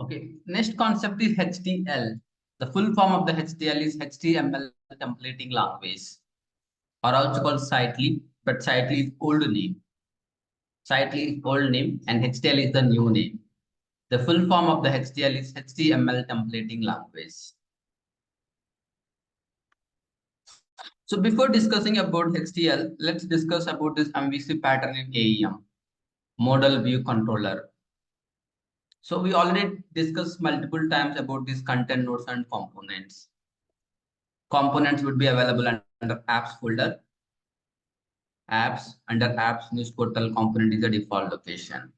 Okay, next concept is HTL. The full form of the HTL is HTML templating language, or also called Sitely, but Sitely is old name. Sitely is old name, and HTL is the new name. The full form of the HTL is HTML templating language. So before discussing about HTL, let's discuss about this MVC pattern in AEM, Model View Controller. So we already discussed multiple times about these content nodes and components. Components would be available under apps folder. Apps, under apps, news portal component is the default location.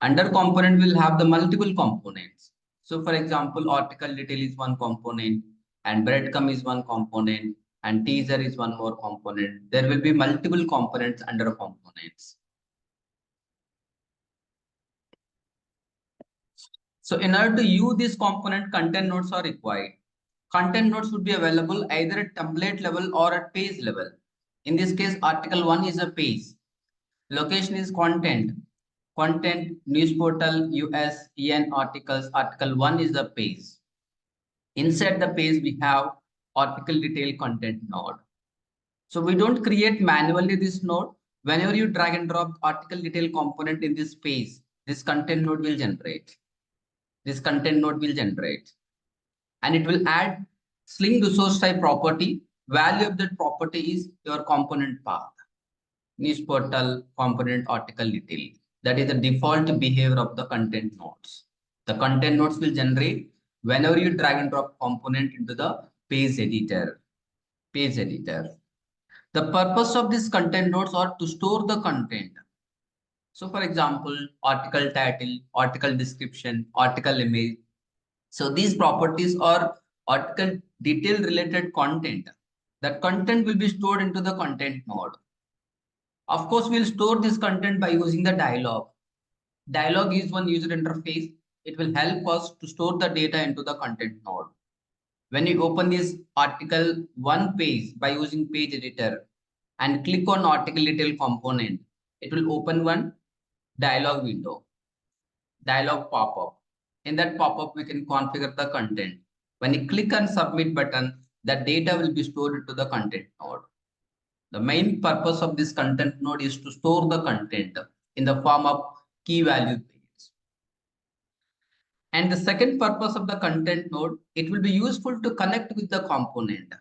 Under component will have the multiple components. So for example, article detail is one component, and breadcrumb is one component, and teaser is one more component. There will be multiple components under components. So in order to use this component, content nodes are required. Content nodes would be available either at template level or at page level. In this case, article 1 is a page. Location is content. Content, news portal, US, EN articles. Article 1 is the page. Inside the page, we have article detail content node. So we don't create manually this node. Whenever you drag and drop article detail component in this page, this content node will generate. This content node will generate. And it will add sling resource type property. Value of that property is your component path. News portal component article detail. That is the default behavior of the content nodes. The content nodes will generate whenever you drag and drop component into the page editor. Page editor. The purpose of these content nodes are to store the content. So for example, article title, article description, article image. So these properties are article detail related content. That content will be stored into the content node. Of course, we'll store this content by using the dialog. Dialog is one user interface. It will help us to store the data into the content node. When you open this article 1 page by using page editor and click on article detail component, it will open one dialog window, dialog pop-up. In that pop-up, we can configure the content. When you click on submit button, the data will be stored into the content node. The main purpose of this content node is to store the content in the form of key value pages. And the second purpose of the content node, it will be useful to connect with the component.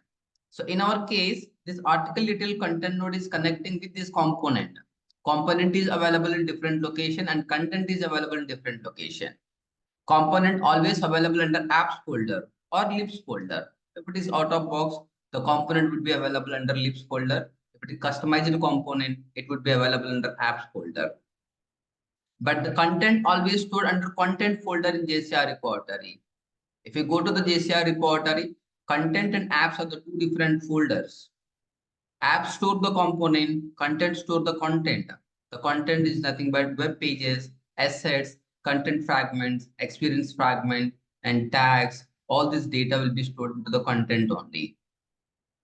So in our case, this article detail content node is connecting with this component. Component is available in different location and content is available in different location. Component always available under apps folder or libs folder. If it is out of box, the component would be available under libs folder. If it is customized component, it would be available under apps folder. But the content always stored under content folder in JCR repository. If you go to the JCR repository, content and apps are the two different folders. Apps store the component, content store the content. The content is nothing but web pages, assets, content fragments, experience fragment, and tags. All this data will be stored into the content only.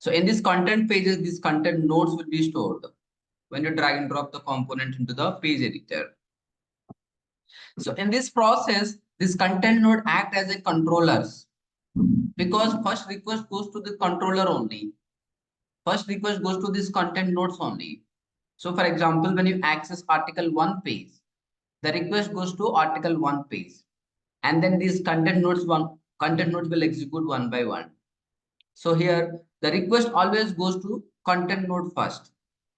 So in this content pages, these content nodes will be stored when you drag and drop the component into the page editor. So in this process, this content node act as a controllers because first request goes to the controller only. First request goes to this content nodes only. So for example, when you access article 1 page, the request goes to article 1 page. And then these content nodes will execute one by one. So here the request always goes to content node first.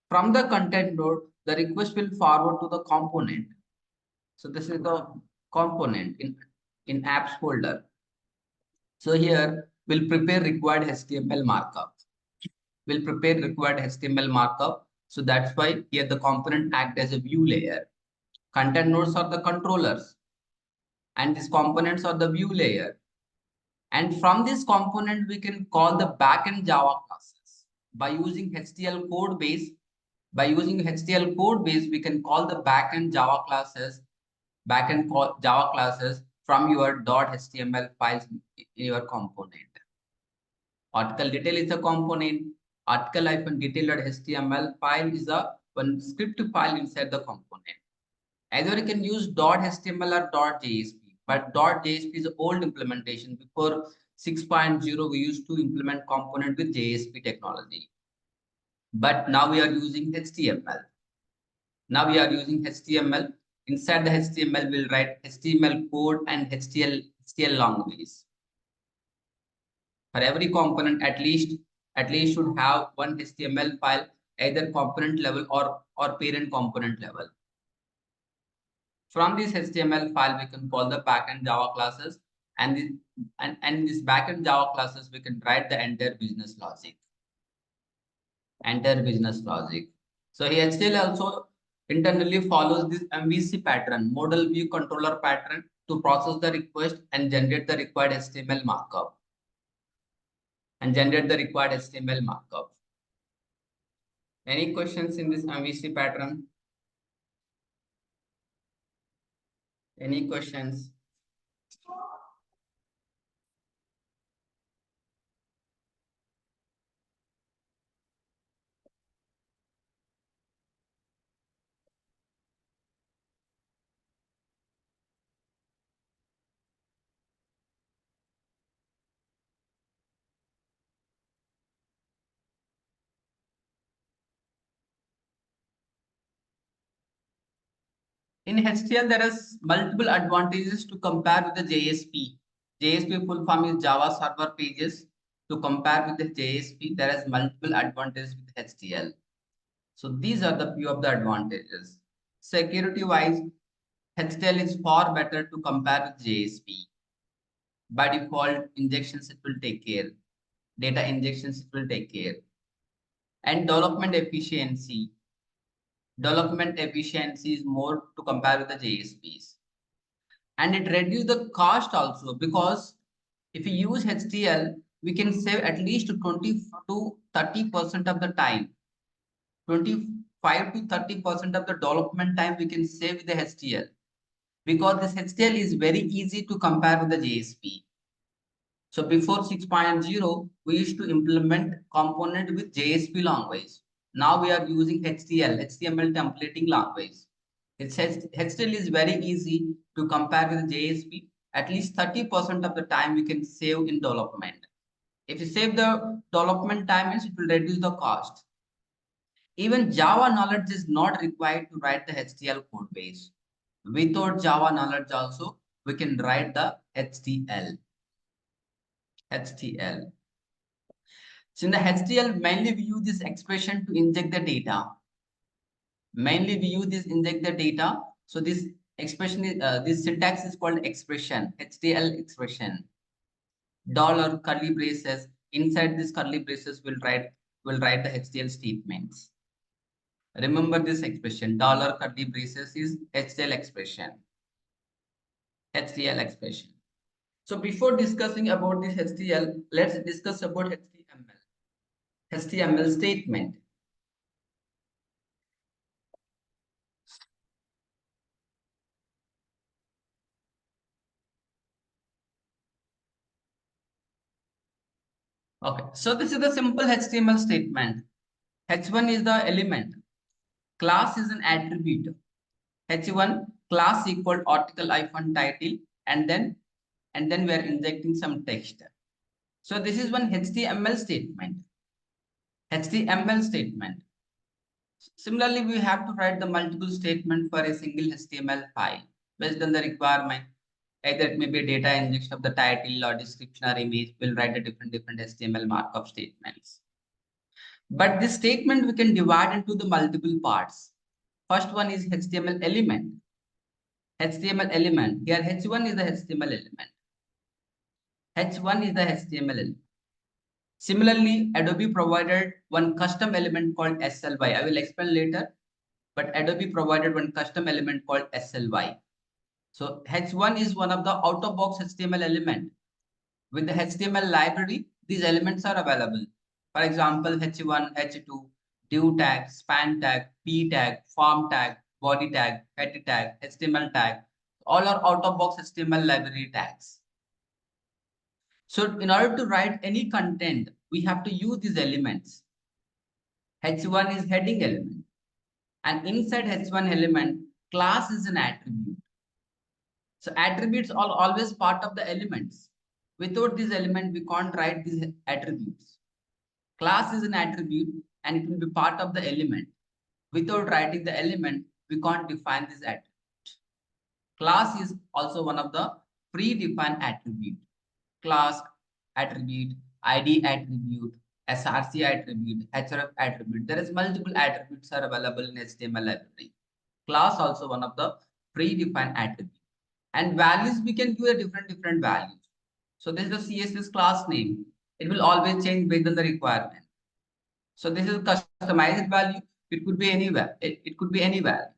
From the content node, the request will forward to the component. So this is the component in apps folder. So here we'll prepare required HTML markup. We'll prepare required HTML markup. So that's why here the component act as a view layer. Content nodes are the controllers. And these components are the view layer. And from this component, we can call the backend Java classes. By using HTL code base, we can call the backend Java classes, Java classes from your .html files in your component. Article detail is a component. Article-detail.html file is a one script file inside the component. Either you can use .html or .jsp. but .jsp is an old implementation. Before 6.0, we used to implement component with JSP technology. But now we are using HTML. Now we are using HTML. Inside the HTML, we'll write HTML code and HTL language. For every component, at least should have one HTML file, either component level or parent component level. From this HTML file, we can call the backend Java classes, and this backend Java classes, we can write the entire business logic. So HTL also internally follows this MVC pattern, model view controller pattern, to process the request and generate the required HTML markup. Any questions in this MVC pattern? Any questions? In HTL, there is multiple advantages to compare with the JSP. JSP full form is Java Server Pages. To compare with the JSP, there is multiple advantages with HTL. So these are the few of the advantages. Security wise, HTL is far better to compare with JSP. By default, injections it will take care. Data injections it will take care. And development efficiency is more to compare with the JSPs. And it reduces the cost also, because if you use HTL, we can save at least 20 to 30% of the time. 25 to 30% of the development time we can save with the HTL, because this HTL is very easy to compare with the JSP. So before 6.0, we used to implement component with JSP language. Now we are using HTL, HTML templating language. HTL is very easy to compare with JSP. At least 30% of the time we can save in development. If you save the development time, it will reduce the cost. Even Java knowledge is not required to write the HTL code base. Without Java knowledge also, we can write the HTL. So in the HTL, mainly we use this expression to inject the data. So this expression is this syntax is called expression, HTL expression. Dollar curly braces. Inside this curly braces, we'll write the HTL statements. Remember this expression, dollar curly braces is HTL expression. So before discussing about this HTL, let's discuss about HTML statement. Okay, so this is the simple HTML statement. H1 is the element. Class is an attribute. H1 class equal article hyphen title, and then we are injecting some text. So this is one HTML statement. Similarly, we have to write the multiple statement for a single HTML file based on the requirement. Either it may be data injection of the title or description or image. We'll write a different HTML markup statements. But this statement we can divide into the multiple parts. First one is HTML element. Here H1 is the HTML element. Similarly, Adobe provided one custom element called SLY. I will explain later, but Adobe provided one custom element called SLY. So H1 is one of the out-of-box HTML element. With the HTML library, these elements are available. For example, H1, H2, div tag, span tag, p tag, form tag, body tag, head tag, HTML tag. All are out-of-box HTML library tags. So in order to write any content, we have to use these elements. H1 is heading element. And inside H1 element, class is an attribute. So attributes are always part of the elements. Without this element, we can't write these attributes. Class is an attribute and it will be part of the element. Without writing the element, we can't define this attribute. Class is also one of the predefined attribute. Class attribute, ID attribute, SRC attribute, href attribute. There is multiple attributes are available in HTML library. Class also one of the predefined attribute. And values, we can give a different values. So this is the CSS class name. It will always change based on the requirement. So this is customized value. It could be anywhere. It could be any value.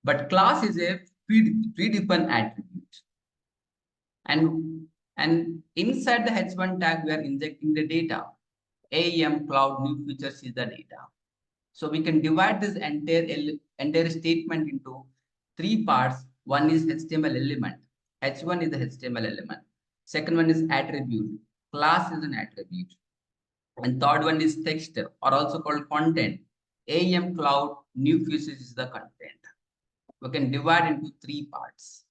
But class is a predefined attribute. And inside the H1 tag, we are injecting the data. AEM cloud new features is the data. So we can divide this entire statement into three parts. One is HTML element. H1 is the HTML element. Second one is attribute. Class is an attribute. And third one is text, or also called content. AEM cloud new features is the content. We can divide into three parts.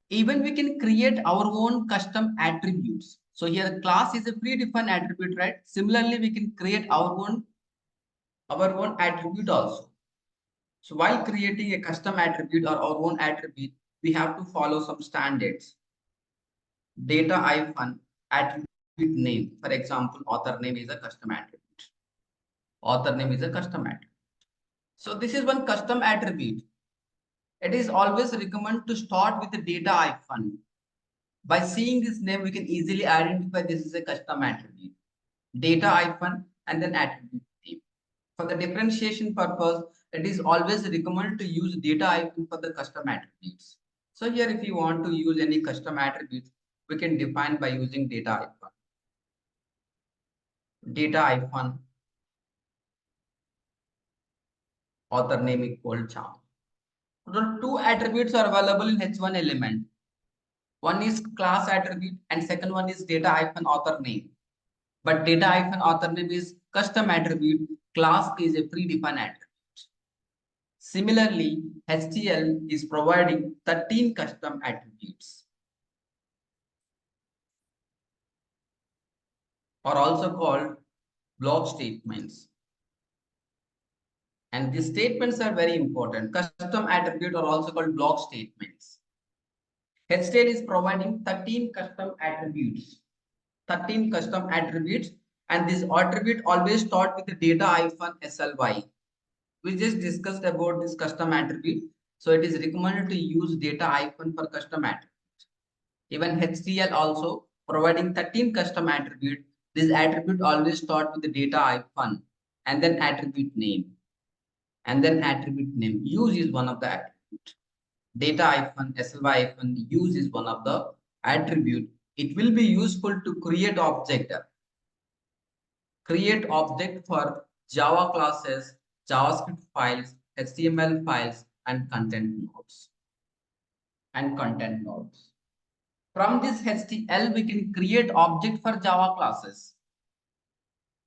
Even we can create our own custom attributes. So here class is a predefined attribute, right? Similarly, we can create our own attribute also. So while creating a custom attribute or our own attribute, we have to follow some standards. Data hyphen attribute name. For example, author name is a custom attribute. Author name is a custom attribute. So this is one custom attribute. It is always recommended to start with the data hyphen. By seeing this name, we can easily identify this is a custom attribute. Data hyphen and then attribute name. For the differentiation purpose, it is always recommended to use data hyphen for the custom attributes. So here, if you want to use any custom attributes, we can define by using data hyphen. Data hyphen author name equal charm. The two attributes are available in H1 element. One is class attribute and second one is data hyphen author name. But data hyphen author name is custom attribute. Class is a predefined attribute. Similarly, HTL is providing 13 custom attributes, or also called block statements. And these statements are very important. Custom attributes are also called block statements. HTL is providing 13 custom attributes. 13 custom attributes, and this attribute always start with the data hyphen sly. We just discussed about this custom attribute. So it is recommended to use data hyphen for custom attributes. Even HTL also providing 13 custom attribute. This attribute always start with the data hyphen and then attribute name. And then attribute name. Use is one of the attribute. Data hyphen sly hyphen use is one of the attribute. It will be useful to create object. Create object for Java classes, JavaScript files, HTML files, and content nodes. From this HTL, we can create object for Java classes.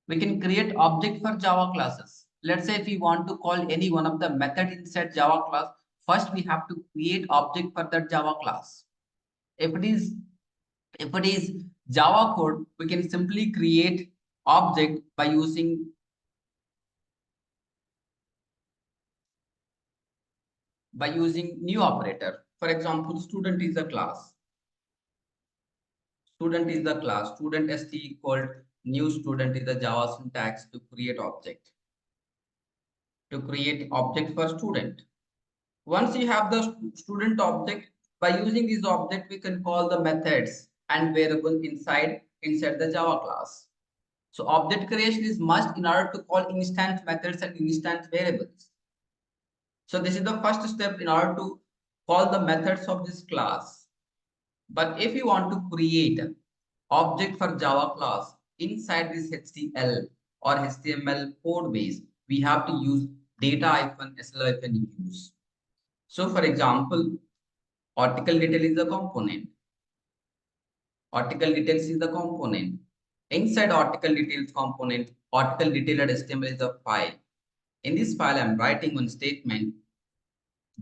We can create object for Java classes. Let's say if we want to call any one of the method inside Java class, first we have to create object for that Java class. If it is Java code, we can simply create object by using new operator. For example, student is the class. Student is the class. Student st equal new student is the Java syntax to create object. To create object for student. Once you have the student object, by using this object, we can call the methods and variables inside the Java class. So object creation is must in order to call instance methods and instance variables. So this is the first step in order to call the methods of this class. But if you want to create object for Java class inside this HTL or HTML code base, we have to use data hyphen sl hyphen use. So for example, article detail is the component. Article details is the component. Inside article details component, article detail.html is the file. In this file, I'm writing one statement,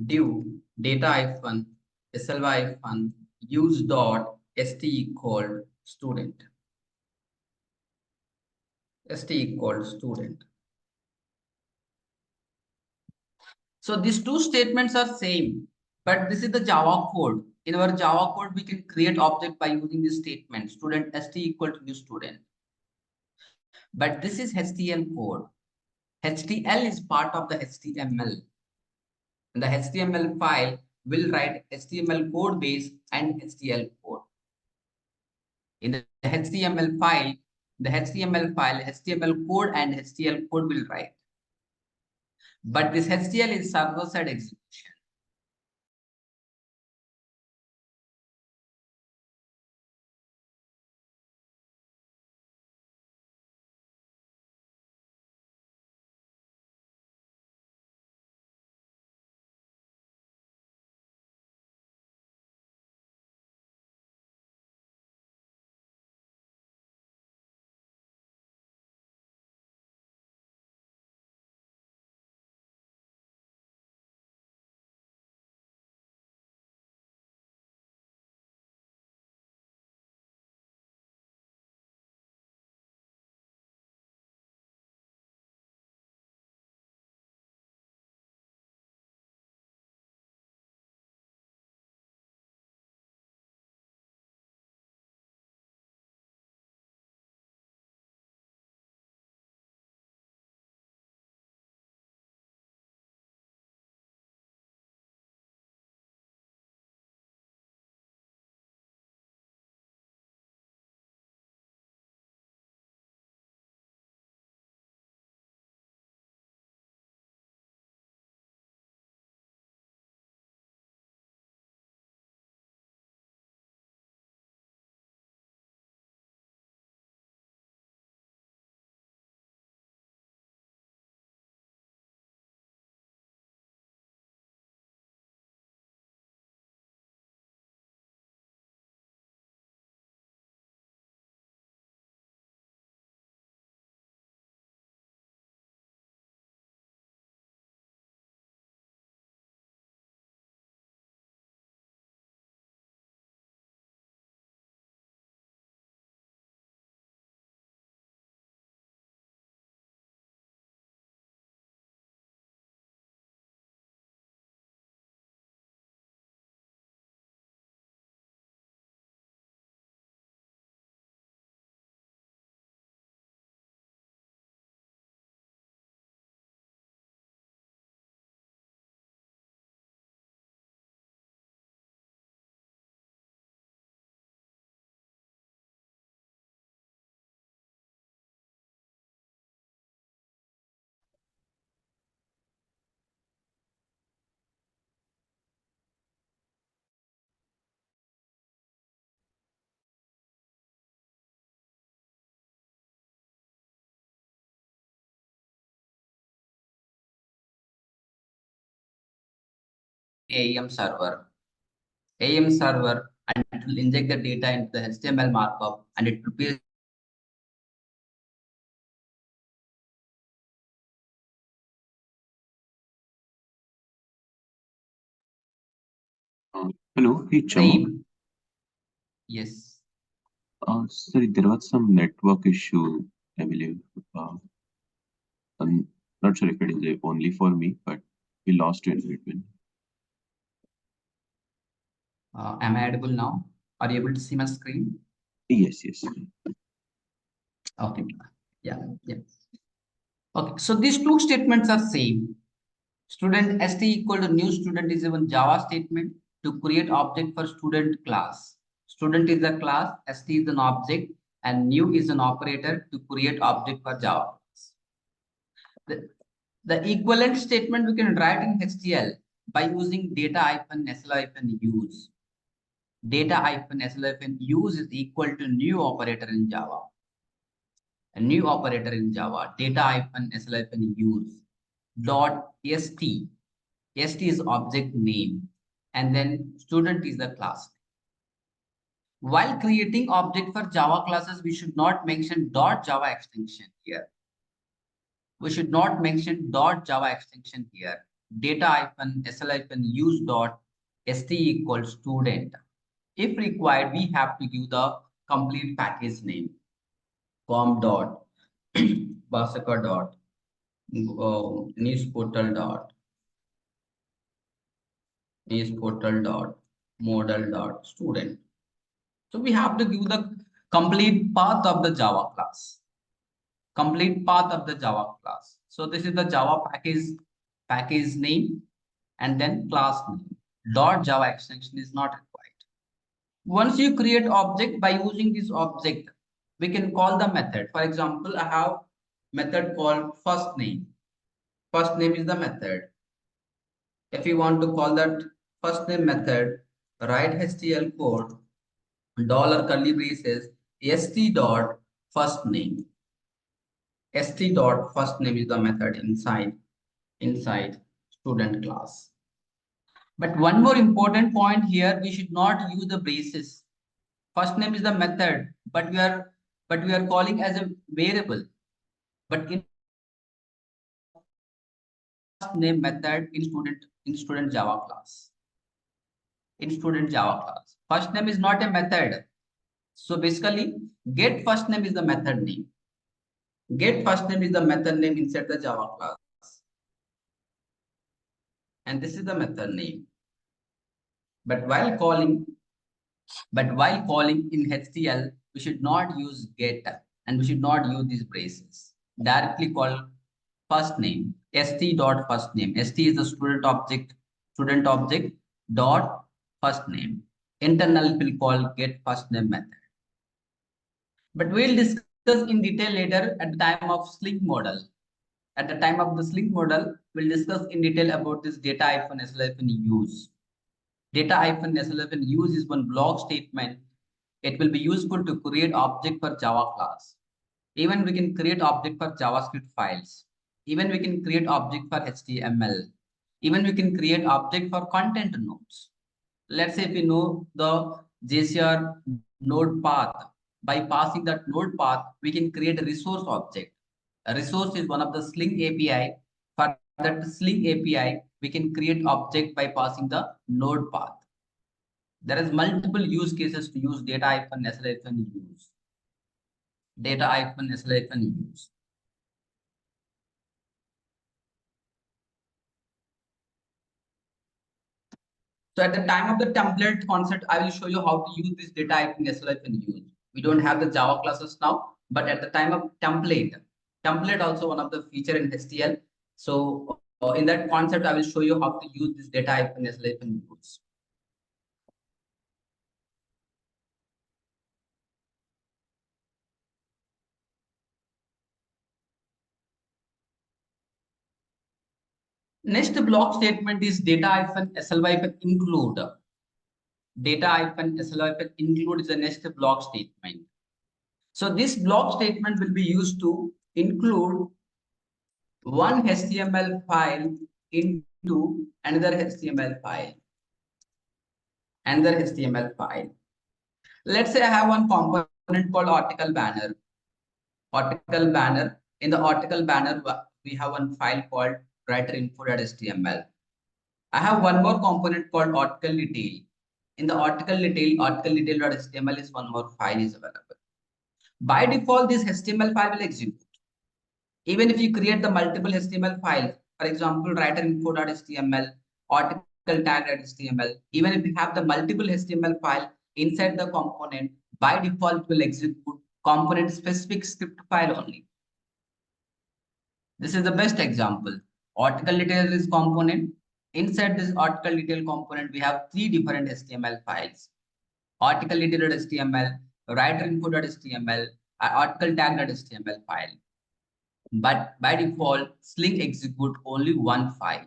div data hyphen sly hyphen use dot st equal student. St equal student. So these two statements are same, but this is the Java code. In our Java code, we can create object by using this statement, student st equal to new student. But this is HTL code. HTL is part of the HTML. And the HTML file will write HTML code base and HTL code. In the HTML file, HTML code and HTL code will write. But this HTL is server-side execution. AEM server. AEM server, and it will inject the data into the HTML markup, and it will be Hello, hey Chamak. same. Yes. Sorry, there was some network issue, I believe. I'm not sure if it is only for me, but we lost you in between. Am I audible now? Are you able to see my screen? Yes, yes. Okay. Yeah. Yeah. Okay. So these two statements are same. Student st equal to new student is even Java statement to create object for student class. Student is a class, st is an object, and new is an operator to create object for Java. The, the equivalent statement we can write in HTL by using data hyphen sl hyphen use. Data hyphen sl hyphen use is equal to new operator in Java. A new operator in Java, data hyphen sl hyphen use dot st. St is object name, and then student is the class. While creating object for Java classes, we should not mention .java extension here. We should not mention .java extension here. Data hyphen sl hyphen use dot st equals student. If required, we have to give the complete package name. Com dot Basaka dot news portal dot model dot student. So we have to give the complete path of the Java class. Complete path of the Java class. So this is the Java package name and then class name. Dot Java extension is not required. Once you create object, by using this object, we can call the method. For example, I have method called first name. First name is the method. If you want to call that first name method, write HTL code dollar curly braces st dot first name. St dot first name is the method inside student class. But one more important point here, we should not use the braces. First name is the method, but we are calling as a variable. But in first name method in student Java class. In student Java class. First name is not a method. So basically, get first name is the method name. Get first name is the method name inside the Java class. And this is the method name. But while calling in HTL, we should not use get and we should not use these braces. Directly call first name, st dot first name. St is the student object dot first name. Internal will call get first name method. But we'll discuss in detail later at the time of Sling model. At the time of the Sling model, we'll discuss in detail about this data-sl-use. Data-sl-use is one block statement. It will be useful to create object for Java class. Even we can create object for JavaScript files. Even we can create object for HTML. Even we can create object for content nodes. Let's say if we know the JCR node path, by passing that node path, we can create a resource object. A resource is one of the Sling API. For that Sling API, we can create object by passing the node path. There is multiple use cases to use data-sl-use. Data-sl-use. So at the time of the template concept, I will show you how to use this data-sl-use. We don't have the Java classes now, but at the time of template also one of the feature in HTL. So in that concept, I will show you how to use this data-sl-use. Next block statement is data-sl-include. Data-sl-include is the next block statement. So this block statement will be used to include one HTML file into another HTML file. Let's say I have one component called article banner. In the article banner, we have one file called writer.info.html. I have one more component called article detail. In the article detail.html is one more file is available. By default, this HTML file will execute. Even if you create the multiple HTML files, for example, writer.info.html, article tag.html, even if you have the multiple HTML file inside the component, by default it will execute component specific script file only. This is the best example. Article detail is component. Inside this article detail component, we have three different HTML files. Article detail.html, writer.info.html, article tag.html file. But by default, Sling execute only one file,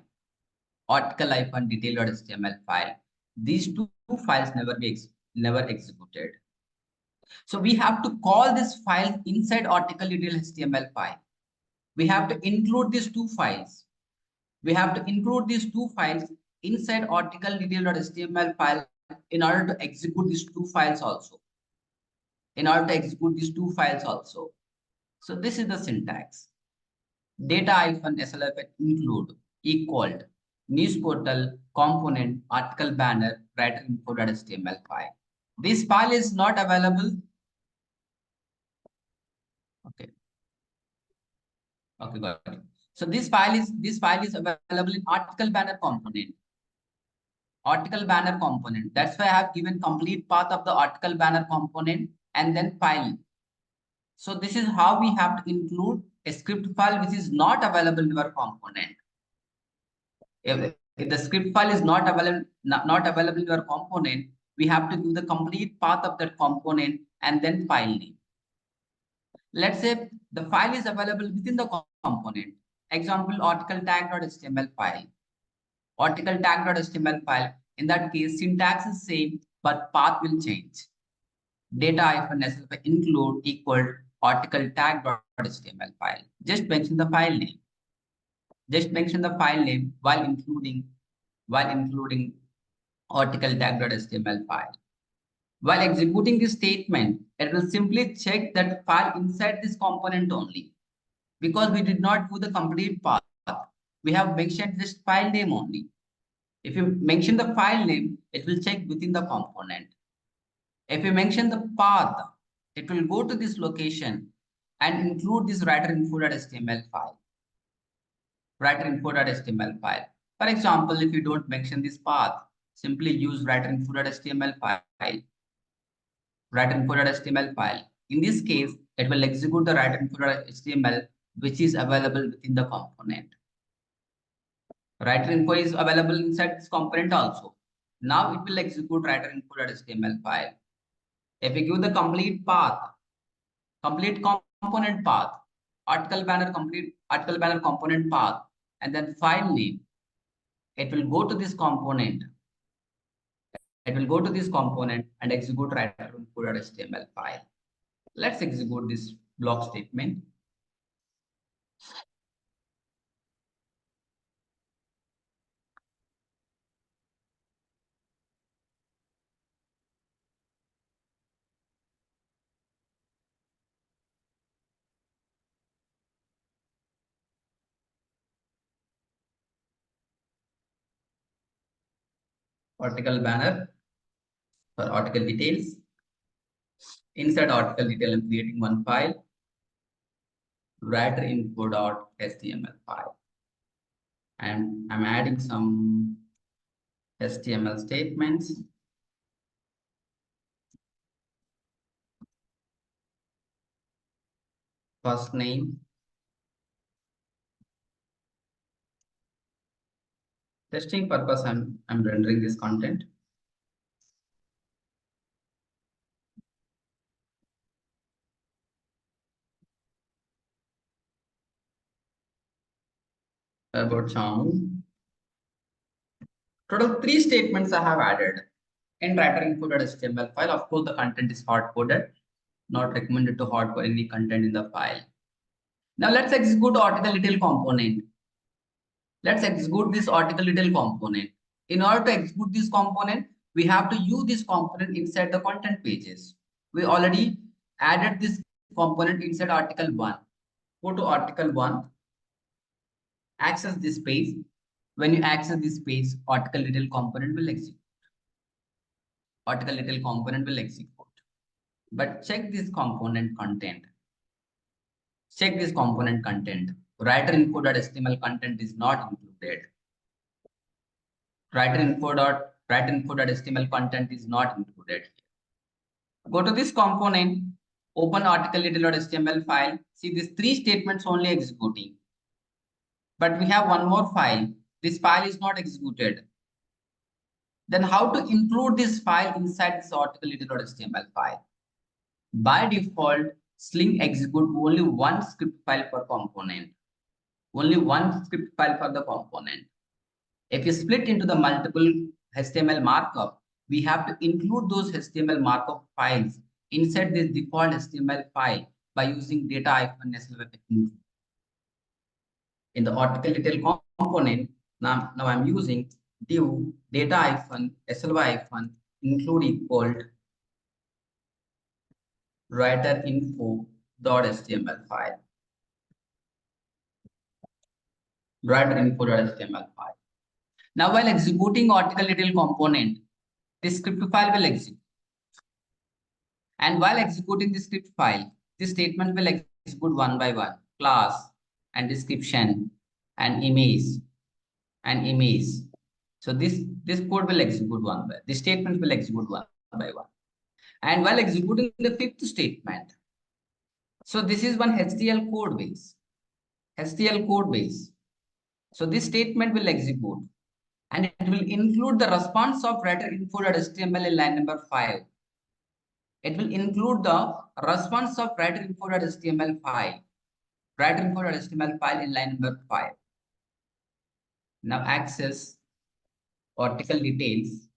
article-detail.html file. These two files never executed. So we have to call this file inside article-detail.html file. We have to include these two files. Inside article-detail.html file in order to execute these two files also. So this is the syntax. Data-sl include equaled news portal, component, article banner, writer info.html file. This file is not available. Okay. Okay, got it. So this file is available in article banner component. Article banner component. That's why I have given complete path of the article banner component and then file. So this is how we have to include a script file which is not available in your component. If the script file is not available in your component, we have to give the complete path of that component and then file name. Let's say the file is available within the component. Example, article tag.html file. Article tag.html file. In that case, syntax is same, but path will change. Data-slf include equal article tag.html file. Just mention the file name. Just mention the file name while including article tag.html file. While executing this statement, it will simply check that file inside this component only. Because we did not do the complete path, we have mentioned this file name only. If you mention the file name, it will check within the component. If you mention the path, it will go to this location and include this writer info.html file. Writer info.html file. For example, if you don't mention this path, simply use writer info.html file. Writer info.html file. In this case, it will execute the writer info.html which is available within the component. Writer info is available inside this component also. Now it will execute writer info.html file. If we give the complete path, complete component path, article banner component path, and then file name, it will go to this component. It will go to this component and execute writer info.html file. Let's execute this block statement. Article banner for article details. Inside article detail, I'm creating one file, writer info.html file. And I'm adding some HTML statements. First name. Testing purpose, I'm rendering this content. About Chamu. Total 3 statements I have added in writer info.html file. Of course, the content is hard coded, not recommended to hard code any content in the file. Now let's execute article detail component. Let's execute this article detail component. In order to execute this component, we have to use this component inside the content pages. We already added this component inside article 1. Go to article 1, access this page. When you access this page, article detail component will execute. Article detail component will execute. But check this component content. Check this component content. Writer info.html content is not included. Writer info.html content is not included. Go to this component, open article detail.html file. See these 3 statements only executing. But we have one more file. This file is not executed. Then how to include this file inside this article detail.html file? By default, Sling execute only one script file per component. Only one script file for the component. If you split into the multiple HTML markup, we have to include those HTML markup files inside this default HTML file by using data-slf include. In the article detail component, now I'm using div data-sly-include equal writer info.html file. Writer info.html file. Now, while executing article detail component, the script file will execute. And while executing the script file, this statement will execute one by one. Class and description and image. So this code will execute one by the statement will execute one by one. And while executing the fifth statement, so this is one HTL code base. HTL code base. So this statement will execute and it will include the response of writer.info.html in line number 5. It will include the response of writer.info.html file. Writer.info.html file in line number 5. Now access article details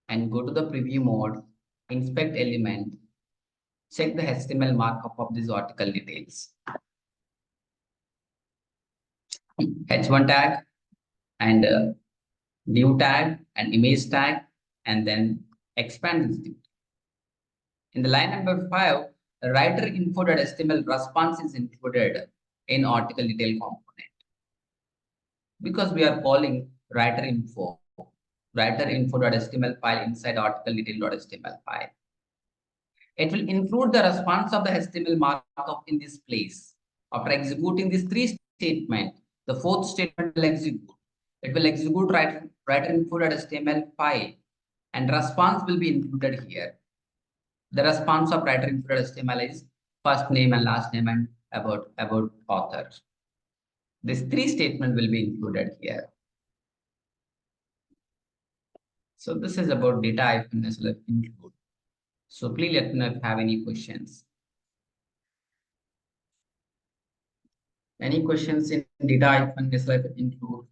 and go to the preview mode, inspect element, check the HTML markup of these article details. H1 tag and view tag and image tag, and then expand this div. In the line number 5, the writer info.html response is included in article detail component because we are calling writer info.html file inside article detail.html file. It will include the response of the HTML markup in this place. After executing these three statements, the fourth statement will execute. It will execute writer info.html file and response will be included here. The response of writer info.html is first name and last name and about author. These three statements will be included here. So this is about data-slf include. So please let me know if you have any questions. Any questions in data-slf include?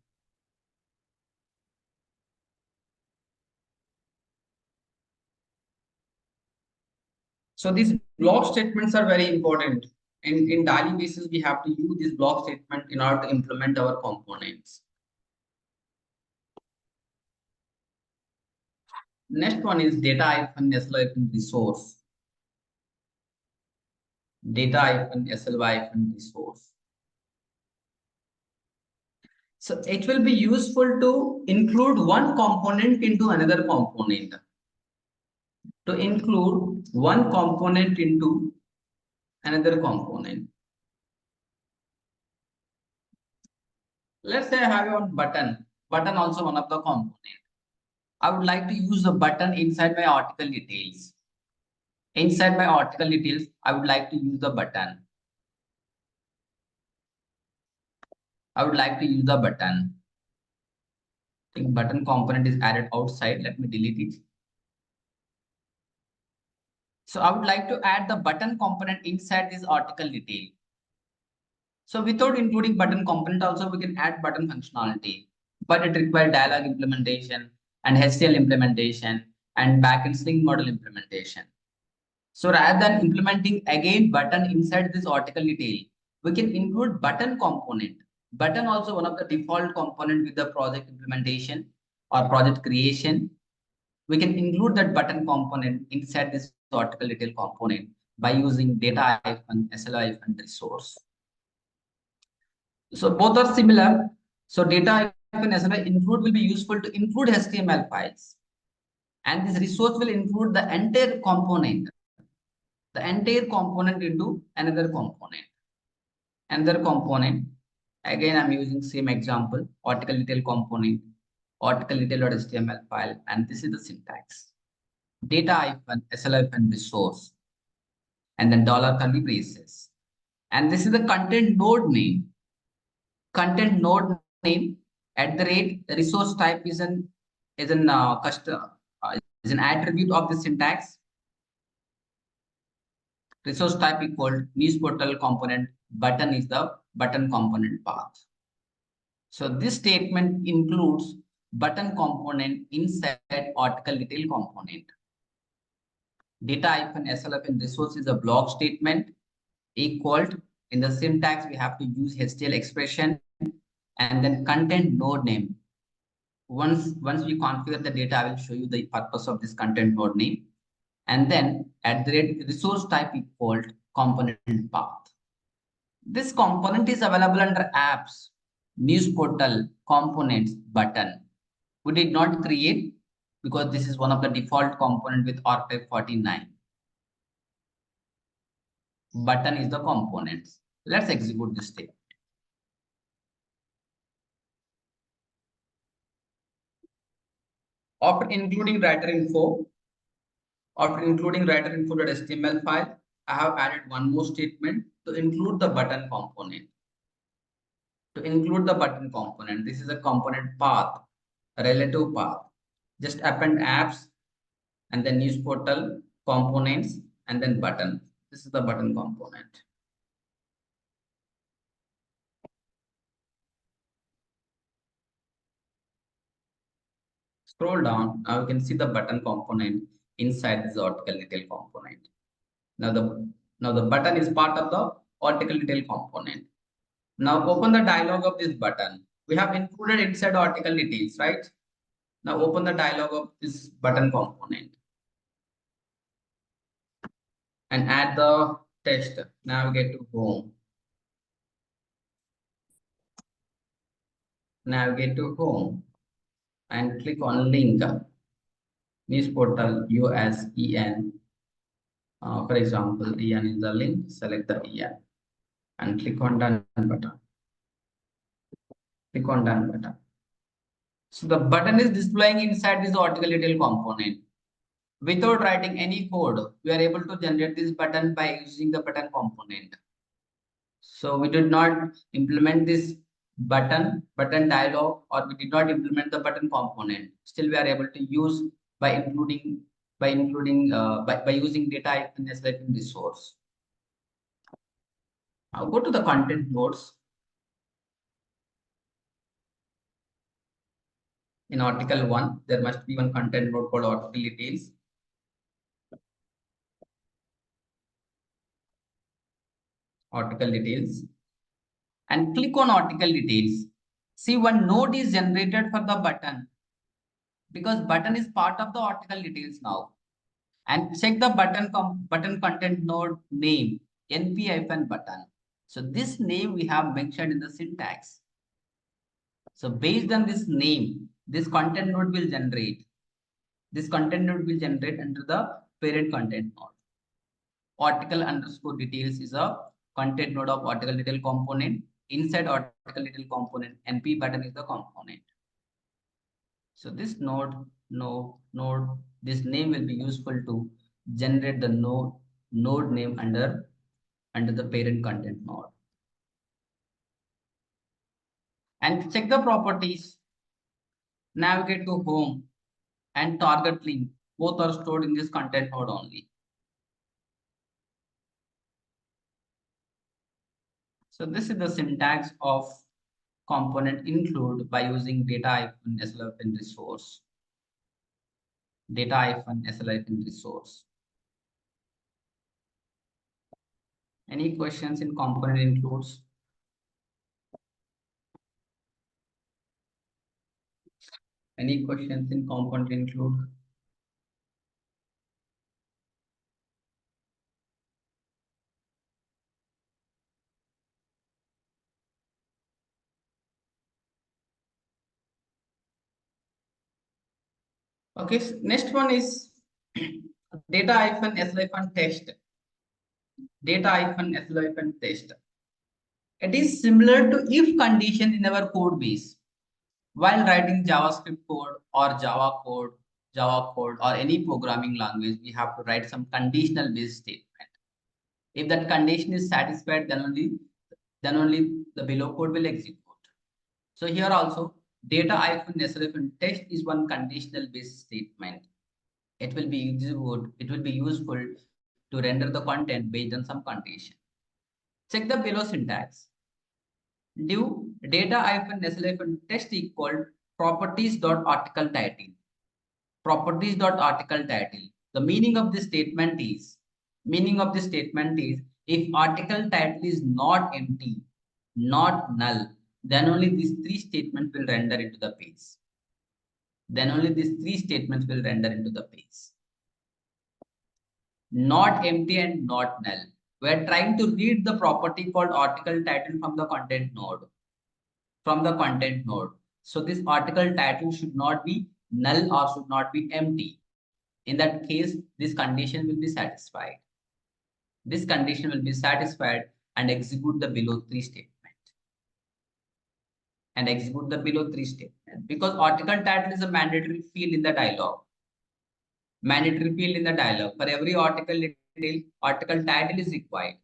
So these block statements are very important. In daily basis, we have to use this block statement in order to implement our components. Next one is data-sly-resource. Data-sly-resource. So it will be useful to include one component into another component. To include one component into another component. Let's say I have one button. Button also one of the component. I would like to use the button inside my article details. Inside my article details, I would like to use the button. I would like to use the button. I think button component is added outside. Let me delete it. So I would like to add the button component inside this article detail. So without including button component also, we can add button functionality, but it requires dialog implementation and HTL implementation and backend Sling model implementation. So rather than implementing again button inside this article detail, we can include button component. Button also one of the default component with the project implementation or project creation. We can include that button component inside this article detail component by using data-sly-resource. So both are similar. So data-sly include will be useful to include HTML files. And this resource will include the entire component. The entire component into another component. Another component. Again, I'm using same example, article detail component, article detail.html file, and this is the syntax. Data-sly-resource, and then $curly braces. And this is the content node name. Content node name at the rate resource type is an attribute of the syntax. Resource type equal news portal component, button is the button component path. So this statement includes button component inside article detail component. Data-sly-resource is a block statement equal in the syntax we have to use HTL expression and then content node name. Once we configure the data, I will show you the purpose of this content node name. And then at the rate resource type equal component path. This component is available under apps. news portal components button. We did not create because this is one of the default component with archive 49. Button is the components. Let's execute this step. After including writer info, HTML file, I have added one more statement to include the button component. To include the button component, this is a component path, a relative path. Just append apps and then news portal components and then button. This is the button component. Scroll down. Now you can see the button component inside this article detail component. Now the button is part of the article detail component. Now open the dialog of this button. We have included inside article details, right? Now open the dialog of this button component and add the text. Navigate to home. Navigate to home and click on link. News portal USEN. For example, EN is the link. Select the EN and click on done button. Click on done button. So the button is displaying inside this article detail component. Without writing any code, we are able to generate this button by using the button component. So we did not implement this button dialog, or we did not implement the button component. Still, we are able to use by using data as like resource. Now go to the content nodes. In article 1, there must be one content node called article details. Article details. And click on article details. See, one node is generated for the button because button is part of the article details now. And check the button content node name np-button. So this name we have mentioned in the syntax. So based on this name, this content node will generate. This content node will generate under the parent content node. Article underscore details is a content node of article detail component. Inside article detail component, np button is the component. So this node, this name will be useful to generate the node name under the parent content node. And check the properties. Navigate to home and target link. Both are stored in this content node only. So this is the syntax of component include by using data-sl resource. Data-sl resource. Any questions in component includes? Any questions in component include? Okay, so next one is data-sl test. Data-sl test. It is similar to if condition in our code base. While writing JavaScript code or Java code or any programming language, we have to write some conditional based statement. If that condition is satisfied, then only the below code will execute. So here also data-sl test is one conditional based statement. It will be useful to render the content based on some condition. Check the below syntax. Do data-sl test equal properties.article title. Properties.article title. The meaning of this statement is if article title is not empty, not null, then only these three statements will render into the page. Not empty and not null. We are trying to read the property called article title from the content node. from the content node. So this article title should not be null or should not be empty. In that case, this condition will be satisfied. This condition will be satisfied and execute the below three statement. And execute the below three statement because article title is a mandatory field in the dialog. Mandatory field in the dialog. For every article detail, article title is required.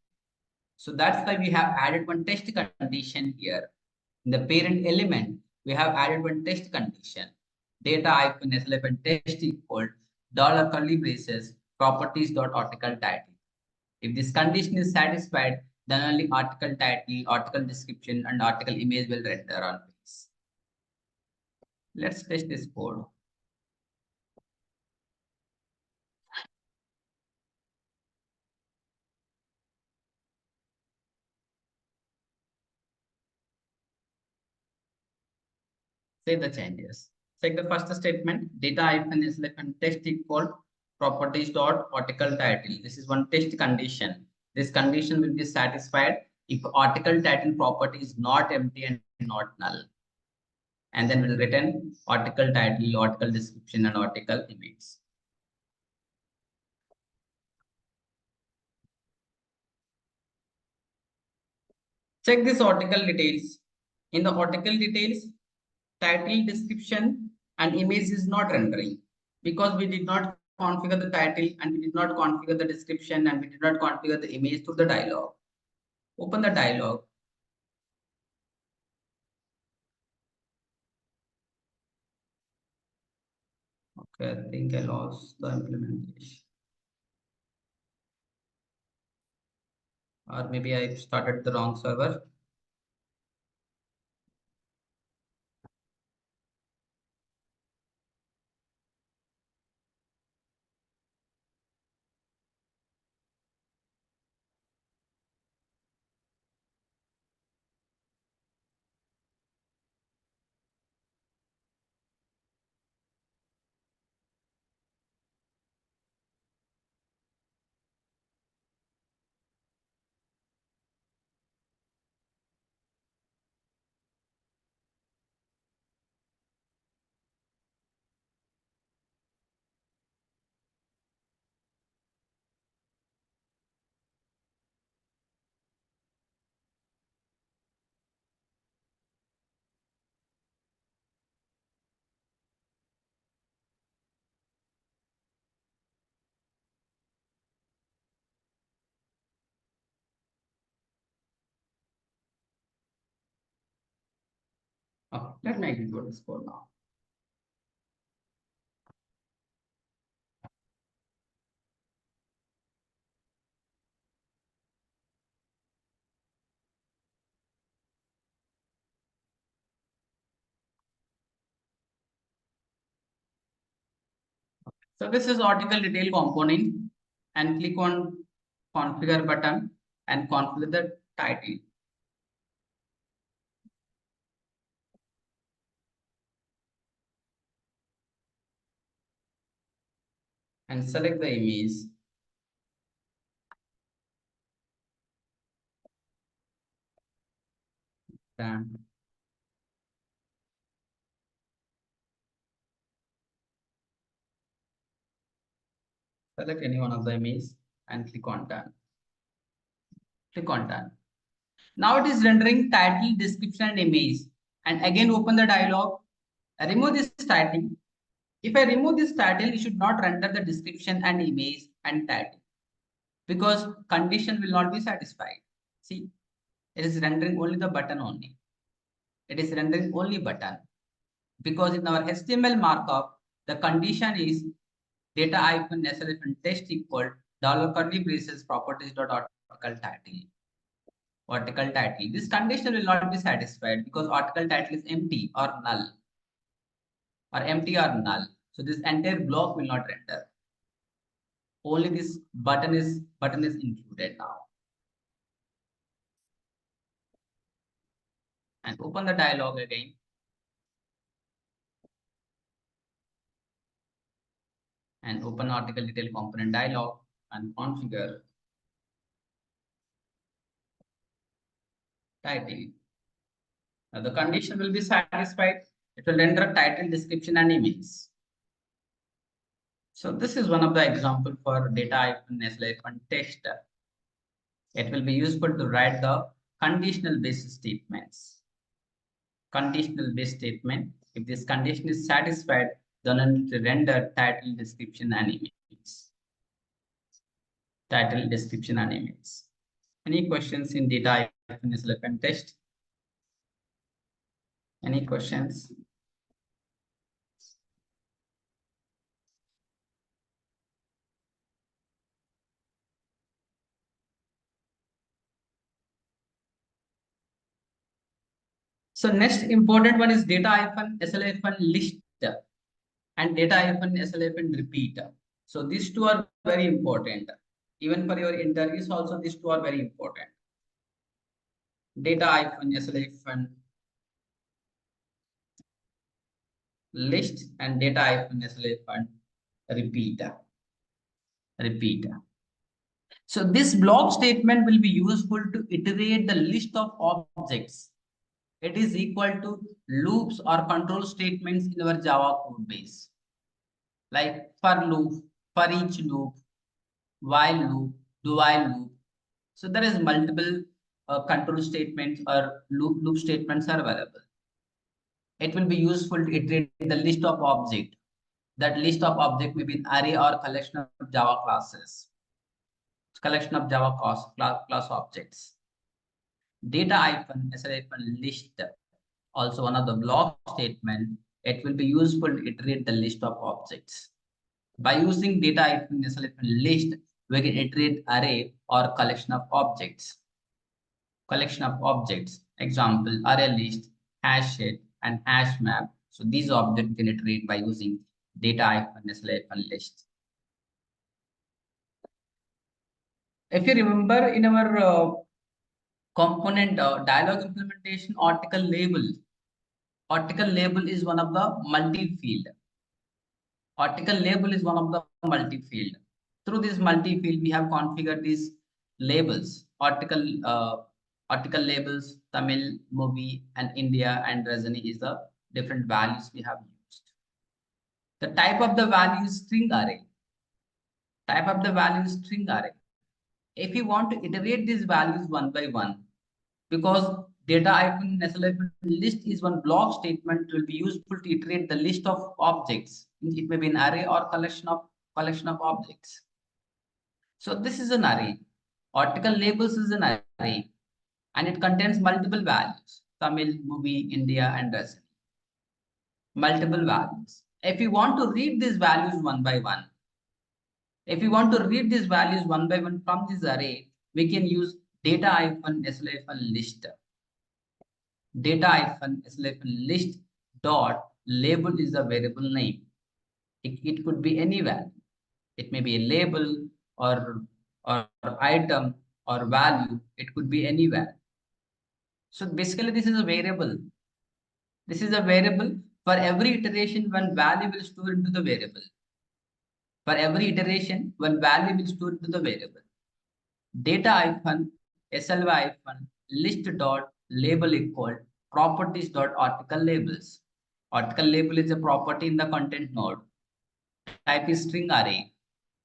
So that's why we have added one test condition here. In the parent element, we have added one test condition. Data -slf and test equal dollar curly braces properties dot article title. If this condition is satisfied, then only article title, article description, and article image will render on page. Let's test this code. Say the changes. Check the first statement, data -slf and text equal properties dot article title. This is one test condition. This condition will be satisfied if article title property is not empty and not null. And then we'll return article title, article description, and article image. Check this article details. In the article details, title, description, and image is not rendering because we did not configure the title and we did not configure the description and we did not configure the image to the dialog. Open the dialog. Okay, I think I lost the implementation. Or maybe I started the wrong server. Oh, let me execute this code now. So this is article detail component and click on configure button and configure the title. And select the image. Done. Select any one of the image and click on done. Click on done. Now it is rendering title, description, and image. And again, open the dialog. Remove this title. If I remove this title, it should not render the description and image and title because condition will not be satisfied. See, it is rendering only the button only. It is rendering only button because in our HTML markup, the condition is data -slf and text equal dollar curly braces properties dot article title. Article title. This condition will not be satisfied because article title is empty or null or empty or null. So this entire block will not render. Only this button is included now. And open the dialog again. And open article detail component dialog and configure title. Now the condition will be satisfied. It will render title, description, and image. So this is one of the example for data-SL-text. It will be useful to write the conditional based statements. Conditional based statement. If this condition is satisfied, then it will render title, description, and image. Title, description, and image. Any questions in data-SL-text? Any questions? So next important one is data-SL-list and data-SL-repeat. So these two are very important. Even for your interviews also, these two are very important. Data-SL-list and data-SL-repeat. Repeat. So this block statement will be useful to iterate the list of objects. It is equal to loops or control statements in our Java code base. Like for loop, for each loop, while loop, do while loop. So there is multiple control statements or loop statements are available. It will be useful to iterate the list of object. That list of object may be an array or collection of Java classes. Collection of Java class objects. Data-SL-list, also one of the block statement. It will be useful to iterate the list of objects. By using data-SL-list, we can iterate array or collection of objects. Collection of objects. Example, array list, hash set, and hash map. So these objects can iterate by using data-SL-list. If you remember in our component dialog implementation, article label. Article label is one of the multi-field. Article label is one of the multi-field. Through this multi-field, we have configured these labels. Article labels, Tamil, movie, and India and Rajani is the different values we have used. The type of the value is string array. Type of the value is string array. If you want to iterate these values one by one, because data-SL-list is one block statement, will be useful to iterate the list of objects. It may be an array or collection of objects. So this is an array. Article labels is an array, and it contains multiple values: Tamil, movie, India, and Rajani. Multiple values. If you want to read these values one by one, from this array, we can use data-SL-list. Data-SL-list dot label is a variable name. It could be any value. It may be a label or item or value. It could be any value. So basically, this is a variable. This is a variable. For every iteration, one value will store into the variable. For every iteration, one value will store into the variable. Data-SL-list dot label equal properties dot article labels. Article label is a property in the content node. Type is string array,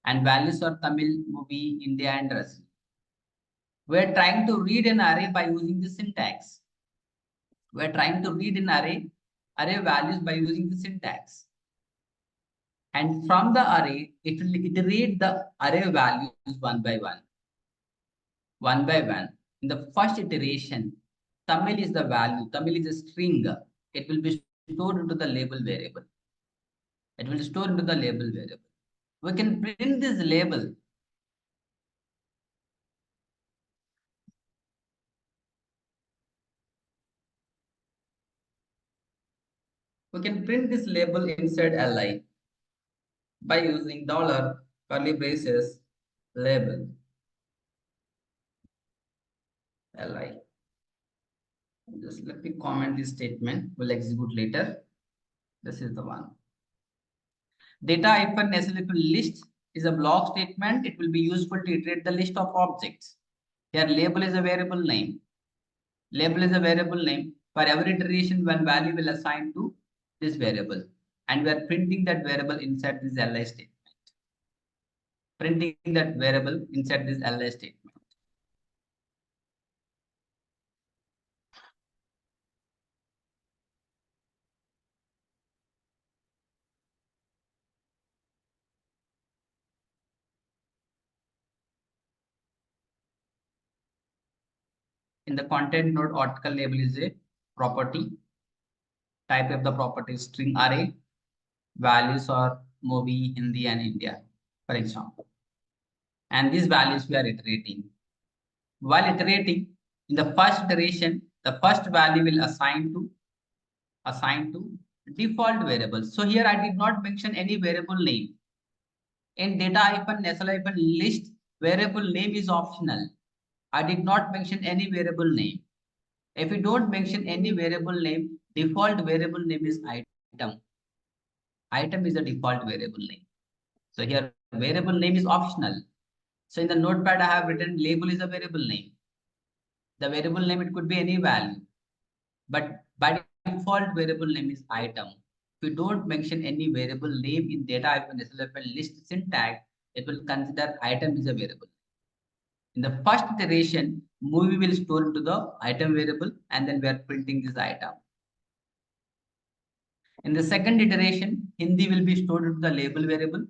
and values are Tamil, movie, India, and Rajani. We are trying to read an array by using the syntax. We are trying to read an array values by using the syntax. And from the array, it will iterate the array values one by one. One by one. In the first iteration, Tamil is the value. Tamil is a string. It will be stored into the label variable. It will store into the label variable. We can print this label. We can print this label inside li by using dollar curly braces label li. Just let me comment this statement. We'll execute later. This is the one. Data-SL-list is a block statement. It will be useful to iterate the list of objects. Here label is a variable name. Label is a variable name. For every iteration, one value will assign to this variable, and we are printing that variable inside this li statement. Printing that variable inside this li statement. In the content node, article label is a property. Type of the property is string array. Values are movie, Hindi, and India, for example. And these values we are iterating. While iterating, in the first iteration, the first value will assign to default variable. So here I did not mention any variable name. In data-nestle-list, variable name is optional. I did not mention any variable name. If you don't mention any variable name, default variable name is item. Item is a default variable name. So here variable name is optional. So in the notepad, I have written label is a variable name. The variable name, it could be any value, but by default variable name is item. If you don't mention any variable name in data-list syntax, it will consider item is a variable. In the first iteration, movie will store into the item variable, and then we are printing this item. In the second iteration, Hindi will be stored into the label variable,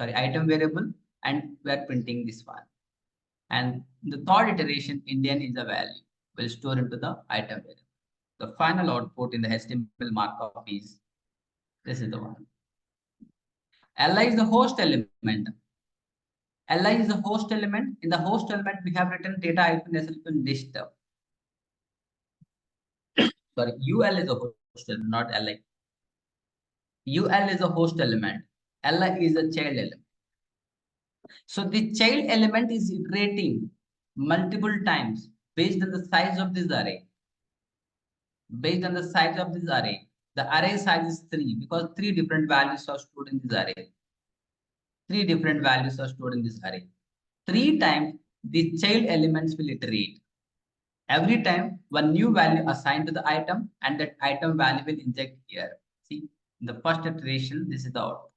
item variable, and we are printing this one. And the third iteration, Indian is a value, will store into the item variable. The final output in the HTML markup is, this is the one. Li is the host element. Li is the host element. In the host element, we have written data-list. Sorry, UL is a host element, not Li. UL is a host element. Li is a child element. So the child element is iterating multiple times based on the size of this array. Based on the size of this array, the array size is 3 because 3 different values are stored in this array. 3 different values are stored in this array. 3 times the child elements will iterate. Every time one new value assigned to the item, and that item value will inject here. See, in the first iteration, this is the output.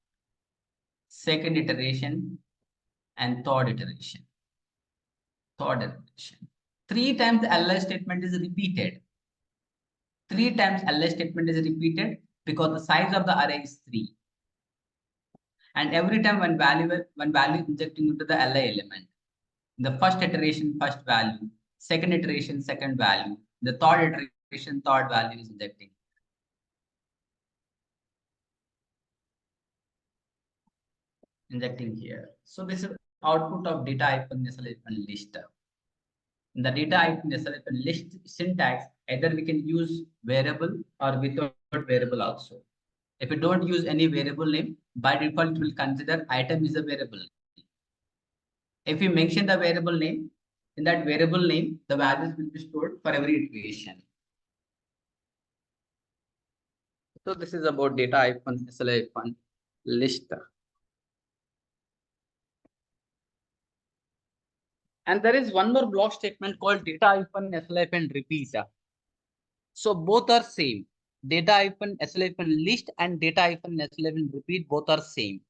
Second iteration and third iteration. Third iteration. 3 times the li statement is repeated. 3 times li statement is repeated because the size of the array is 3. And every time one value injecting into the li element. In the first iteration, first value. Second iteration, second value. The third iteration, third value is injecting. Injecting here. So this is output of data-list. In the data-list syntax, either we can use variable or without variable also. If you don't use any variable name, by default, it will consider item is a variable. If you mention the variable name, in that variable name, the values will be stored for every iteration. So this is about data-list. And there is one more block statement called data-repeat. So both are same. Data-list and data-repeat both are same.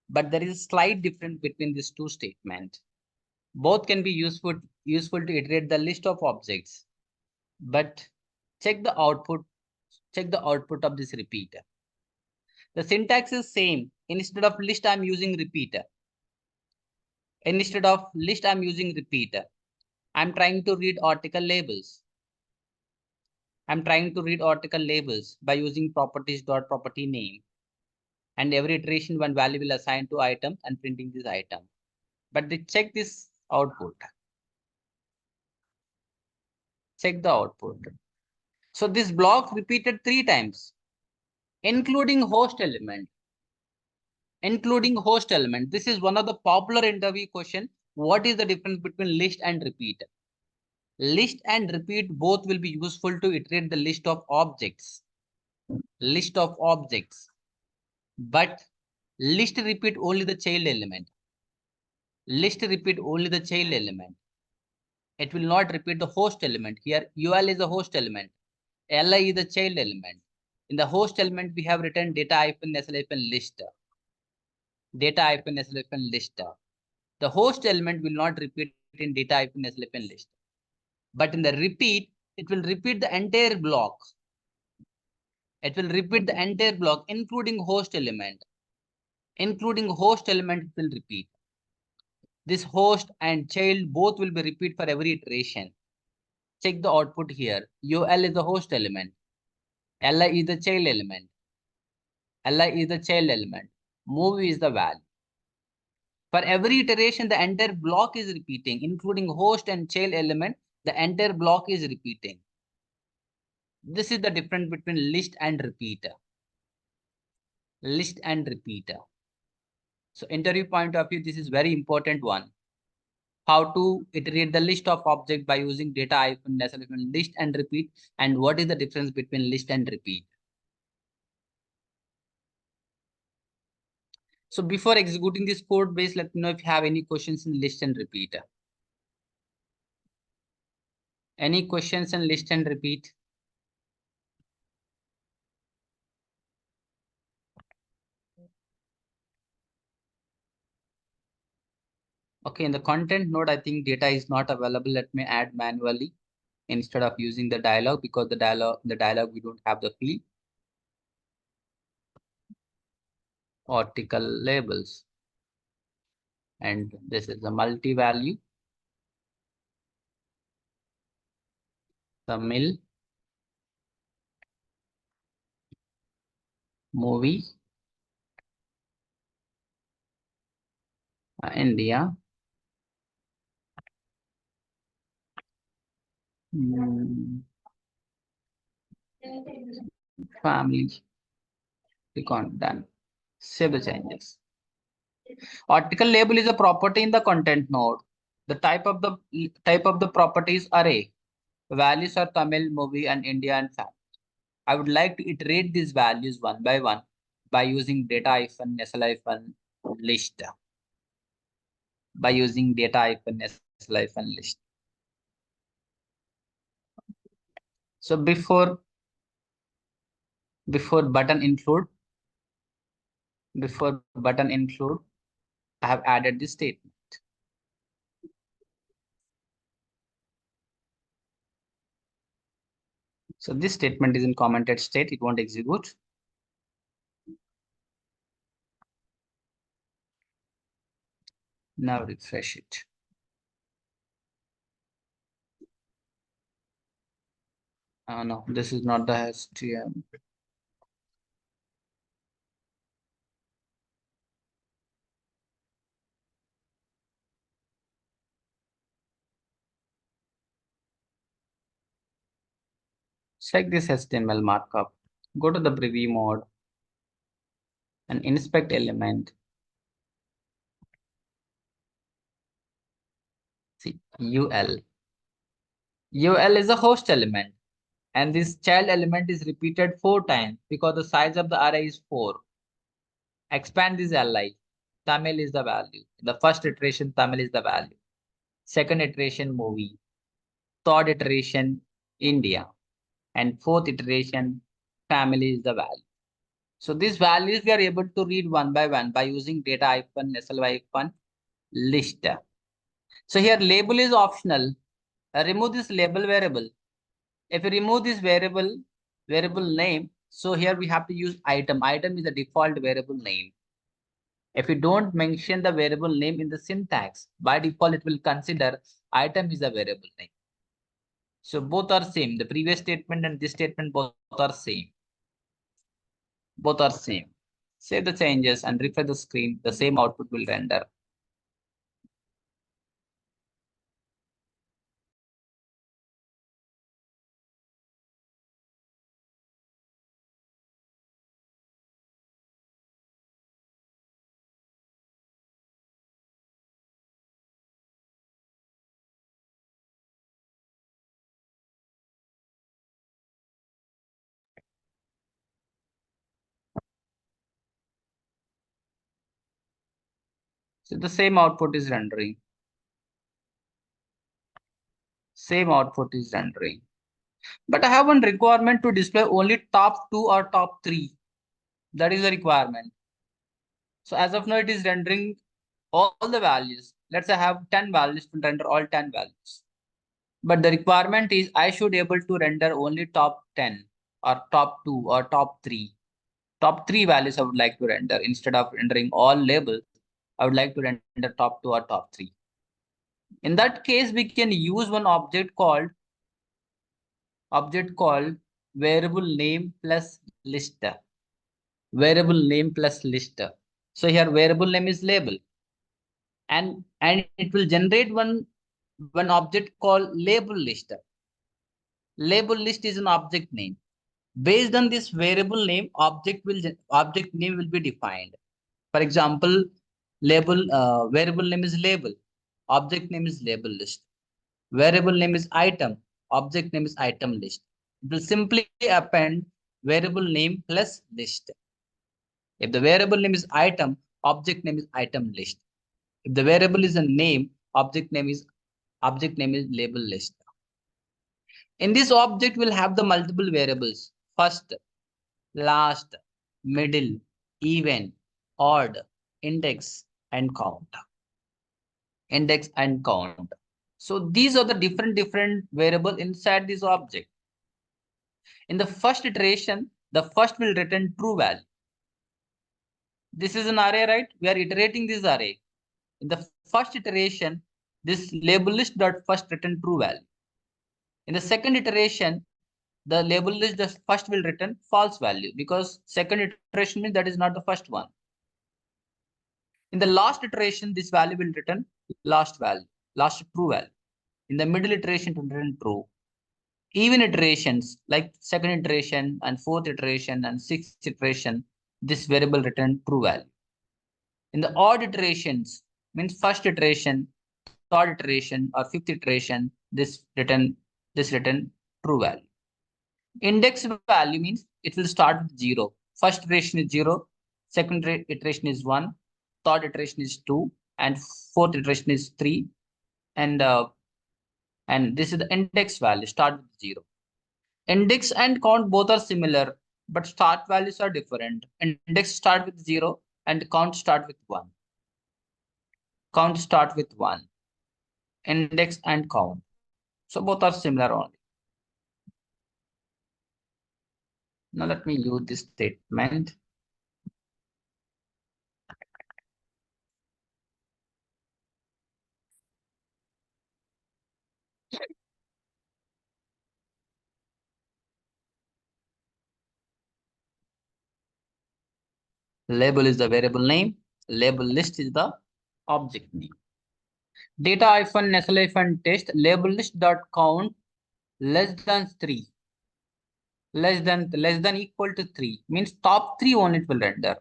But there is a slight difference between these two statements. Both can be useful to iterate the list of objects. But check the output of this repeat. The syntax is same. Instead of list, I'm using repeat. Instead of list, I'm using repeat. I'm trying to read article labels. I'm trying to read article labels by using properties.property name. And every iteration, one value will assign to item and printing this item. But check this output. Check the output. So this block repeated 3 times, including host element. Including host element. This is one of the popular interview question. What is the difference between list and repeat? List and repeat both will be useful to iterate the list of objects. List of objects. But list repeat only the child element. List repeat only the child element. It will not repeat the host element. Here UL is a host element. Li is the child element. In the host element, we have written data hyphen SL hyphen list. Data hyphen SL hyphen list. The host element will not repeat in data hyphen SL hyphen list. But in the repeat, it will repeat the entire block. It will repeat the entire block, including host element. Including host element, it will repeat. This host and child both will be repeat for every iteration. Check the output here. UL is the host element. Li is the child element. Li is the child element. Move is the value. For every iteration, the entire block is repeating, including host and child element. The entire block is repeating. This is the difference between list and repeater. List and repeater. So interview point of view, this is very important one. How to iterate the list of object by using data hyphen list and repeat, and what is the difference between list and repeat. So before executing this code base, let me know if you have any questions in list and repeat. Any questions in list and repeat? Okay, in the content node, I think data is not available. Let me add manually instead of using the dialog, because the dialog we don't have the field. Article labels. And this is the multi-value. Tamil movie India. Family. Click on done. Save the changes. Article label is a property in the content node. The type of the property is array. Values are Tamil, movie, and India and family. I would like to iterate these values one by one by using data hyphen SL hyphen list. By using data hyphen SL hyphen list. So before button include, I have added this statement. So this statement is in commented state. It won't execute. Now refresh it. No, this is not the HTL. Check this HTML markup. Go to the preview mode and inspect element. See, UL. UL is a host element, and this child element is repeated 4 times because the size of the array is 4. Expand this li. Tamil is the value. In the first iteration, Tamil is the value. Second iteration, movie. Third iteration, India. And fourth iteration, family is the value. So these values we are able to read one by one by using data hyphen SL hyphen list. So here label is optional. Remove this label variable. If you remove this variable name, so here we have to use item. Item is the default variable name. If you don't mention the variable name in the syntax, by default it will consider item is a variable name. So both are same. The previous statement and this statement both are same. Both are same. Save the changes and refresh the screen. The same output will render. So the same output is rendering. Same output is rendering. But I have one requirement to display only top 2 or top 3. That is the requirement. So as of now, it is rendering all the values. Let's say I have 10 values to render all 10 values. But the requirement is I should able to render only top 10 or top 2 or top 3. Top 3 values I would like to render. Instead of rendering all labels, I would like to render top 2 or top 3. In that case, we can use one object called variable name plus list. Variable name plus list. So here variable name is label, and it will generate one object called label list. Label list is an object name. Based on this variable name, object name will be defined. For example, variable name is label, object name is label list. Variable name is item, object name is item list. It will simply append variable name plus list. If the variable name is item, object name is item list. If the variable is a name, object name is label list. In this object, we'll have the multiple variables: first, last, middle, even, odd, index, and count. Index and count. So these are the different variable inside this object. In the first iteration, the first will return true value. This is an array, right? We are iterating this array. In the first iteration, this label list dot first return true value. In the second iteration, the label list just first will return false value, because second iteration means that is not the first one. In the last iteration, this value will return last true value. In the middle iteration, it will return true. Even iterations like second iteration and fourth iteration and sixth iteration, this variable return true value. In the odd iterations, means first iteration, third iteration, or fifth iteration, this return true value. Index value means it will start with 0. First iteration is 0, second iteration is 1, third iteration is 2, and fourth iteration is 3. And this is the index value, start with 0. Index and count both are similar, but start values are different. Index start with 0 and count start with 1. Count start with 1. Index and count. So both are similar only. Now let me use this statement. Label is the variable name. Label list is the object name. Data -nestle-test label list dot count less than 3. Less than equal to 3 means top 3 only it will render.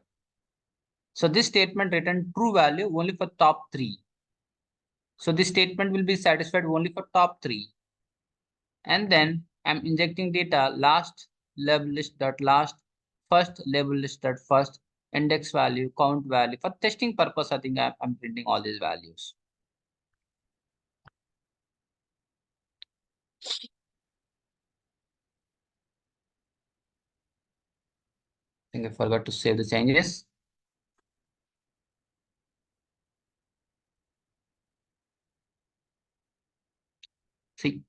So this statement return true value only for top 3. So this statement will be satisfied only for top 3. And then I'm injecting data last label list dot last, first label list dot first, index value, count value. For testing purpose, I think I'm printing all these values. I think I forgot to save the changes. See,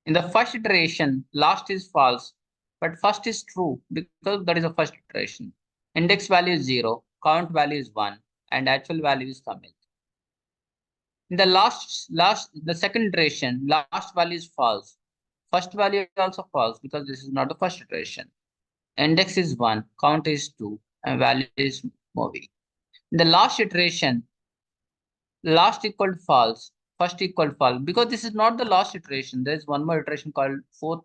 in the first iteration, last is false, but first is true because that is the first iteration. Index value is 0, count value is 1, and actual value is Tamil. In the the second iteration, last value is false. First value is also false because this is not the first iteration. Index is 1, count is 2, and value is moving. In the last iteration, last equal to false, first equal to false, because this is not the last iteration. There is one more iteration called fourth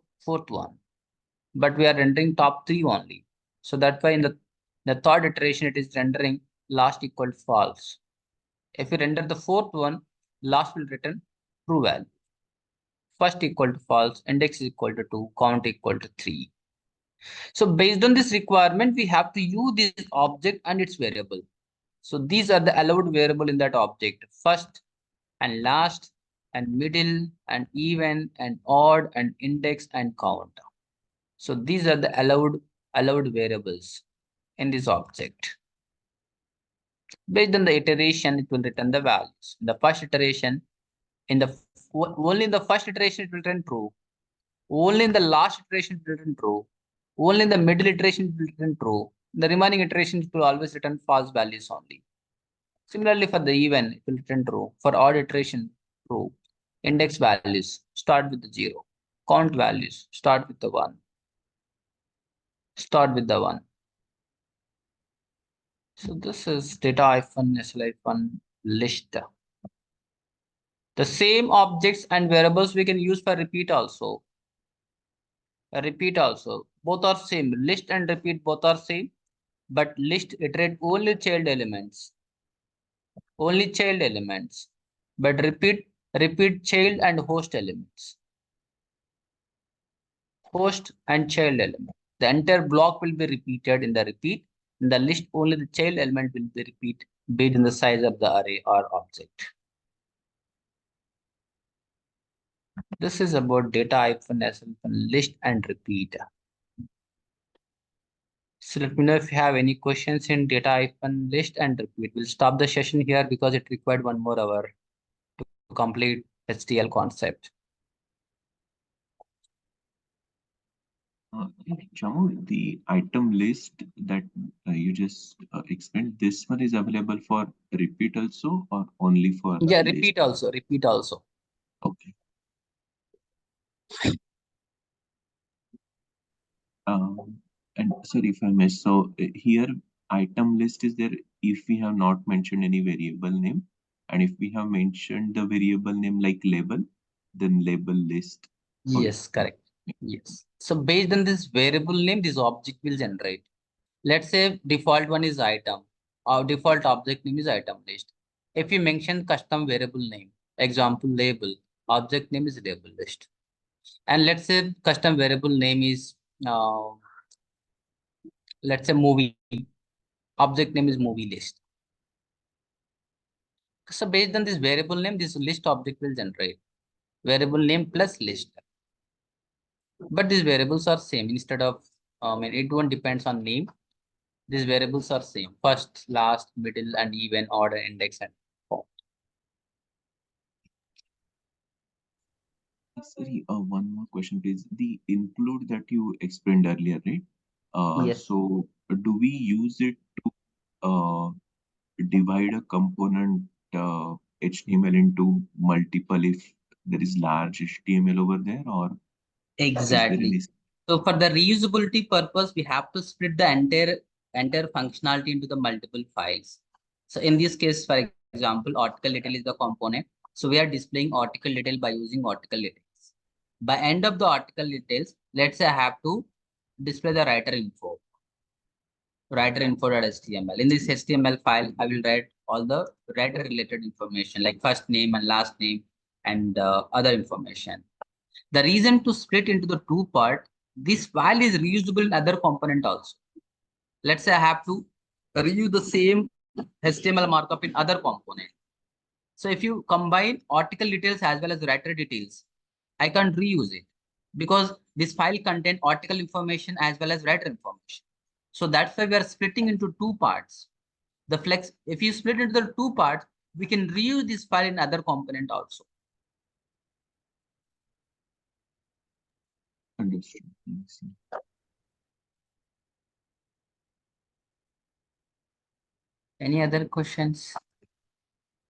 one, but we are rendering top 3 only. So that's why in the third iteration, it is rendering last equal to false. If you render the fourth one, last will return true value. First equal to false, index is equal to 2, count equal to 3. So based on this requirement, we have to use this object and its variable. So these are the allowed variable in that object: first and last and middle and even and odd and index and count. So these are the allowed variables in this object. Based on the iteration, it will return the values. In the first iteration, only in the first iteration it will return true. Only in the last iteration it will return true. Only in the middle iteration it will return true. The remaining iterations will always return false values only. Similarly, for the even, it will return true. For odd iteration, true. Index values start with the 0. Count values start with the 1. Start with the 1. So this is data-sl-list. The same objects and variables we can use for repeat also. Both are same. List and repeat both are same, but list iterate only child elements. Only child elements. But repeat child and host elements. Host and child element. The entire block will be repeated in the repeat. In the list, only the child element will be repeat based on the size of the array or object. This is about data-list and repeat. So let me know if you have any questions in data-list and repeat. We'll stop the session here because it required 1 more hour to complete HTL concept. Jamu, the item list that you just explained, this one is available for repeat also or only for Yeah, list? repeat also. Okay. And sorry if I missed. So here item list is there if we have not mentioned any variable name, and if we have mentioned the variable name like label, then label list. Yes, correct. Yes. So based on this variable name, this object will generate. Let's say default one is item. Our default object name is item list. If you mention custom variable name, example label, object name is label list. And let's say custom variable name is, let's say movie, object name is movie list. So based on this variable name, this list object will generate variable name plus list. But these variables are same instead of, it one depends on name. These variables are same. First, last, middle, and even, order, index, and form. Sorry, one more question, please. The include that you explained earlier, right? Yes. So do we use it to divide a component HTML into multiple if there is large HTML over there, or is there Exactly. any? So for the reusability purpose, we have to split the entire functionality into the multiple files. So in this case, for example, article detail is the component. So we are displaying article detail by using article details. By end of the article details, let's say I have to display the writer info. Writer info.html. In this HTML file, I will write all the writer related information like first name and last name and other information. The reason to split into the two part, this file is reusable in other component also. Let's say I have to reuse the same HTML markup in other component. So if you combine article details as well as writer details, I can reuse it because this file contains article information as well as writer information. So that's why we are splitting into two parts. The flex, if you split into the two parts, we can reuse this file in other component also. Understood. Any other questions?